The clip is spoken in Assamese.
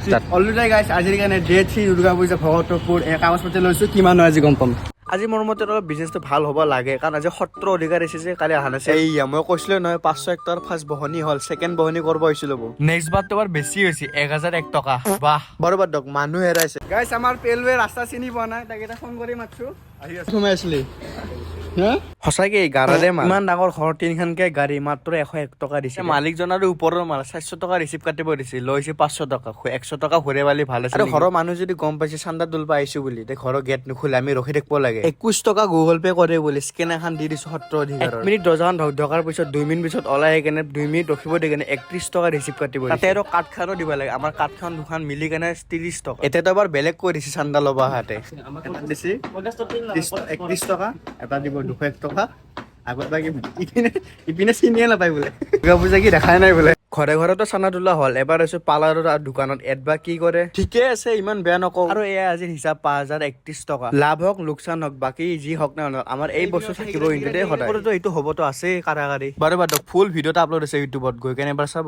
অলৰেডি গাইছ আজিৰ কাৰণে ডে 3 দুৰ্গা পূজা ভগতপুৰ কাগজ পাতি লৈছোঁ কিমান হয় আজি গম পাম আজি মোৰ মতে অলপ বিজনেছটো ভাল হ'ব লাগে কাৰণ আজি সত্ৰ অধিকাৰ এসেছে কালি অহা নাছিল এইয়া মই কৈছিলোঁ নহয় 500 হেক্টৰ ফাৰ্ষ্ট বহনি হ'ল ছেকেণ্ড বহনি কৰিব আহিছিলোঁ নেক্সট বাৰ তোমাৰ বেছি হৈছে 1001 টকা বাহ বৰবাদ দক মানুহ হেৰাইছে গাইছ আমাৰ পেলৱে ৰাস্তা চিনি পোৱা নাই তাক এটা ফোন কৰি মাতছো আহি আছে সোমাই আসলি সঁচাকে গাড়াৰে ইমান ডাঙৰ ঘৰ তিনিখনকে গাড়ী মাত্ৰ 101 টকা দিছে মালিকজনৰ ওপৰৰ মাল 400 টকা ৰিচিভ কাটিব দিছে লৈছে 500 টকা 100 টকা ঘূৰে পালি ভাল আছে আৰু ঘৰৰ মানুহ যদি গম পাইছে চান্দা দুলপা আহিছো বুলি তে ঘৰৰ গেট নুখুলে আমি ৰখি থাকিব লাগে 21 টকা গুগল পে কৰে বুলি স্কেন এখন দি দিছো সত্ৰ অধিকাৰৰ 1 মিনিট দৰ্জাখন ধকাৰ পিছত 2 মিনিট পিছত ওলাই আহি কেনে 2 মিনিট ৰখিব দি কেনে 31 টকা ৰিচিভ কাটিব তাতে আৰু কাঠখানো দিব লাগে আমাৰ কাঠখন দুখন মিলি কেনে 30 টকা এতিয়াতো এবাৰ বেলেগ কৈ দিছে চান্দা ল'বা হাতে এটা দিছে 31 টকা এটা দিব 201 টকা আগত বাকি ইপিনে চিনিয়ে নাপায় বোলে দুৰ্গা পূজা কি দেখাই নাই বোলে ঘৰে ঘৰেতো চানা তোলা হ'ল এবাৰ আছো পাৰ্লাৰৰ দোকানত এডবা কি কৰে ঠিকে আছে ইমান বেয়া নকওঁ আৰু এয়া আজিৰ হিচাপ 5031 টকা লাভ হওক লোকচান হওক বাকী যি হওক না আমাৰ এই বস্তু থাকিব কিন্তু দেই সদায় এইটো হ'বতো আছে কাৰাকাৰী বাৰু বাদ ফুল ভিডিঅ'টা আপলোড আছে ইউটিউবত গৈ কেনে এবাৰ চাব